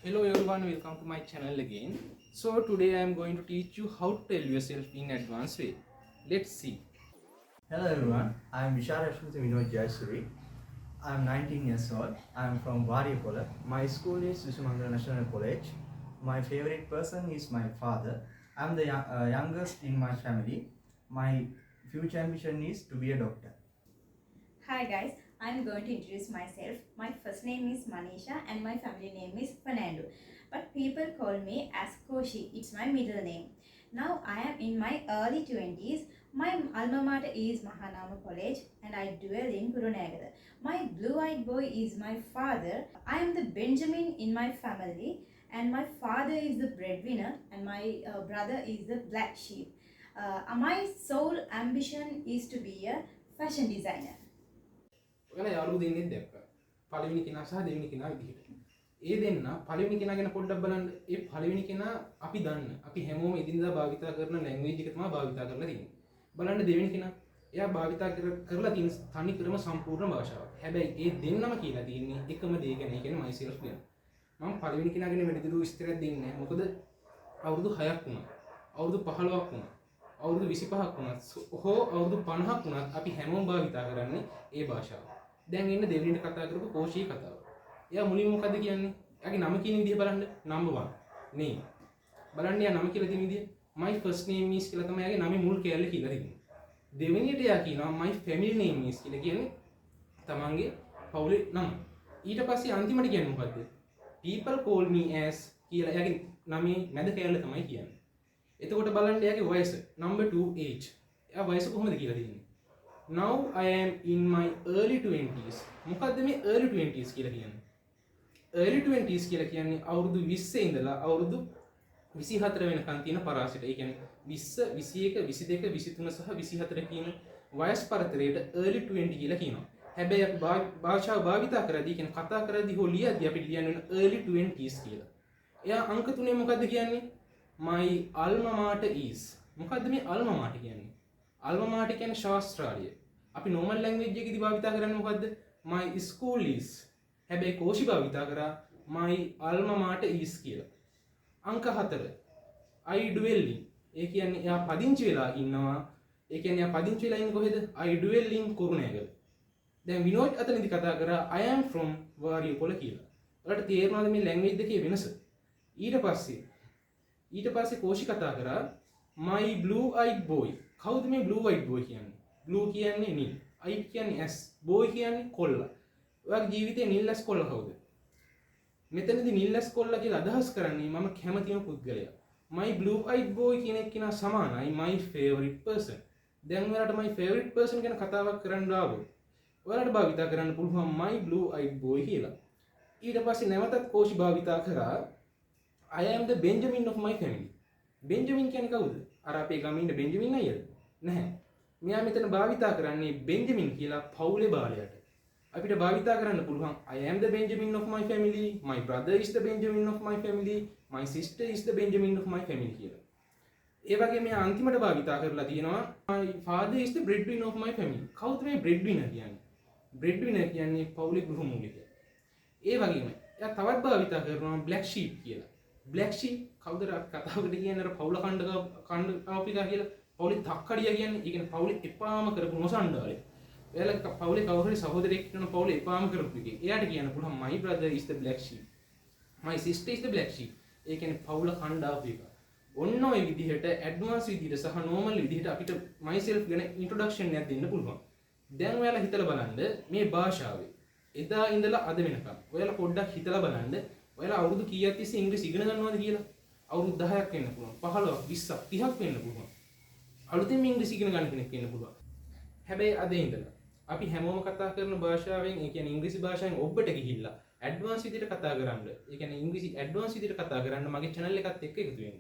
Hello everyone, welcome to my channel again. So today I am going to teach you how to tell yourself in advanced way. Let's see. Hello everyone, I am Vishal Ashwin Vinod Jayasuri. I am 19 years old. I am from Variapola. My school is Viswamangala National College. My favorite person is my father. I am the youngest in my family. My future ambition is to be a doctor. Hi guys, I'm going to introduce myself. My first name is Manisha and my family name is Fernando. But people call me as Koshi, it's my middle name. Now I am in my early 20s. My alma mater is Mahanama College and I dwell in Kurunegala. My blue-eyed boy is my father. I am the Benjamin in my family and my father is the breadwinner and my brother is the black sheep. My sole ambition is to be a fashion designer. ඔයාලා යාළුවෝ දෙන්නෙක් දැක්කා. පළවෙනි කෙනා සහ දෙවෙනි කෙනා විදිහට. ඒ දෙන්න පළවෙනි කෙනා ගැන පොඩ්ඩක් බලන්න. ඒ පළවෙනි කෙනා අපි දන්න. අපි හැමෝම එදිනදා භාවිතා කරන ලැන්ග්වේජ් එක තමයි භාවිතා කරලා තියෙන්නේ. බලන්න දෙවෙනි කෙනා එයා භාවිතා කරලා තියෙන තනි ක්‍රම සම්පූර්ණ භාෂාවක්. හැබැයි ඒ දෙන්නම කියලා තියෙන්නේ එකම දේ ගැන. ඒ කියන්නේ myself ගැන. මම පළවෙනි කෙනා ගැන වැඩිදුර විස්තරයක් දෙන්නේ නැහැ. මොකද අවුරුදු 6ක් වුණා. අවුරුදු 15ක් වුණා. අවුරුදු 25ක් වුණත් හෝ අවුරුදු 50ක් වුණත් අපි හැමෝම භාවිතා කරන්නේ ඒ භාෂාව. දැන් ඉන්න දෙවෙනිට කතා කරපු කෝෂී කතාව. එයා මුලින්ම මොකද්ද කියන්නේ? එයාගේ නම කියන විදිහ බලන්න. number 1 name. බලන්න එයා නම කියලා තියෙන විදිහ. my first name is කියලා තමයි එයාගේ නමේ මුල් කැලේ කියලා තියෙන්නේ. දෙවෙනියට එයා කියනවා my family name is කියලා කියන්නේ තමන්ගේ පවුලේ නම. ඊට පස්සේ අන්තිමට කියන්නේ මොකද්ද? people call me as කියලා එයාගේ නමේ මැද කැලේ තමයි කියන්නේ. එතකොට බලන්න එයාගේ වයස number 2 age. එයා වයස කොහොමද කියලා තියෙන්නේ? Now I am in my early 20s. මොකද්ද මේ early 20s කියලා කියන්නේ? early 20s කියලා කියන්නේ අවුරුදු 20 ඉඳලා අවුරුදු 24 වෙනකන් තියෙන පරාසයට. ඒ කියන්නේ 20, 21, 22, 23 සහ 24 කියන වයස් පරතරයට early 20 කියලා කියනවා. හැබැයි අපි භාෂාව භාවිතා කරද්දී කියන්නේ කතා කරද්දී හෝ ලියද්දී අපිට ලියන්න වෙන early 20s කියලා. එයා අංක 3 මොකද්ද කියන්නේ? My alma mater is. මොකද්ද මේ alma mater කියන්නේ? alma mater කියන්නේ ශාස්ත්‍රාලය. අපි normal language එකේදී භාවිතා කරන්නේ මොකද්ද? my school is. හැබැයි කෝෂි භාවිතා කරා my alma mater is කියලා. අංක 4. I dwell in. ඒ කියන්නේ එයා පදිංචි වෙලා ඉන්නවා. ඒ කියන්නේ එයා පදිංචි වෙලා ඉන්නේ කොහෙද? I dwell in Kurunegala. දැන් විනෝද් අතනදී කතා කරා I am from Variapola කියලා. ඔයාලට තේරෙනවද මේ language දෙකේ වෙනස? ඊට පස්සේ කෝෂි කතා කරා my blue eyed boy. කවුද මේ blue eyed boy කියන්නේ? blue කියන්නේ නිල්, eyed කියන්නේ ඇස්, boy කියන්නේ කොල්ලා. ඔයාගේ ජීවිතේ නිල් ඇස් කොල්ලා කවුද? මෙතනදී නිල් ඇස් කොල්ලා කියලා අදහස් කරන්නේ මම කැමතිම පුද්ගලයා. my blue eyed boy කියන එක කෙනා සමානයි my favorite person. දැන් ඔයාලට my favorite person ගැන කතාවක් කරන්න ආවොත් ඔයාලට භාවිතා කරන්න පුළුවන් my blue eyed boy කියලා. ඊට පස්සේ නැවතත් කෝෂි භාවිතා කරා I am the Benjamin of my family. Benjamin කියන්නේ කවුද? අර අපේ ගමේ ඉන්න Benjamin අයියද? නැහැ. මෙයා මෙතන භාවිතා කරන්නේ Benjamin කියලා පවුලේ බාලයට. අපිට භාවිතා කරන්න පුළුවන් I am the Benjamin of my family, my brother is the Benjamin of my family, my sister is the Benjamin of my family කියලා. ඒ වගේ මෙයා අන්තිමට භාවිතා කරලා තියෙනවා my father is the breadwinner of my family. කවුද මේ breadwinner කියන්නේ? breadwinner කියන්නේ පවුලේ ගෘහමූලිකයා. ඒ වගේම එයා තවත් භාවිතා කරනවා black sheep කියලා. black sheep කවුද කතාවකට කියන්නේ අර පවුල කණ්ඩායමිකා කියලා. පවුලේ තක්කඩියා කියන්නේ ඒ කියන්නේ පවුලේ එපාම කරපු නොසන්ඩාලේ. එයාලා පවුලේ කවුරු හරි සහෝදරයෙක් ඉන්න පවුලේ එපාම කරපු එකේ. එයාට කියන්න පුළුවන් my brother is the black sheep. my sister is the black sheep. ඒ කියන්නේ පවුල කණ්ඩායම එක. ඔන්න ඔය විදිහට ඇඩ්වාන්ස් විදිහට සහ නෝමල් විදිහට අපිට myself ගැන ඉන්ට්‍රොඩක්ෂන් එකක් දෙන්න පුළුවන්. දැන් ඔයාලා හිතලා බලන්න මේ භාෂාවේ එදා ඉඳලා අද වෙනකම් ඔයාලා පොඩ්ඩක් හිතලා බලන්න ඔයාලා අවුරුදු කීයක් තිස්සේ ඉංග්‍රීසි ඉගෙන ගන්නවද කියලා? අවුරුදු 10ක් වෙන්න පුළුවන්, 15ක්, 20ක්, 30ක් වෙන්න පුළුවන්. අලුතෙන් ඉංග්‍රීසි ඉගෙන ගන්න කෙනෙක් වෙන්න පුළුවන්. හැබැයි අද ඉඳලා අපි හැමෝම කතා කරන භාෂාවෙන්, ඒ කියන්නේ ඉංග්‍රීසි භාෂාවෙන් ඔබට ගිහිල්ලා ඇඩ්වාන්ස් විදිහට කතා කරන්න. ඒ කියන්නේ ඉංග්‍රීසි ඇඩ්වාන්ස් විදිහට කතා කරන්න මගේ channel එකත් එක්ක එකතු වෙන්න.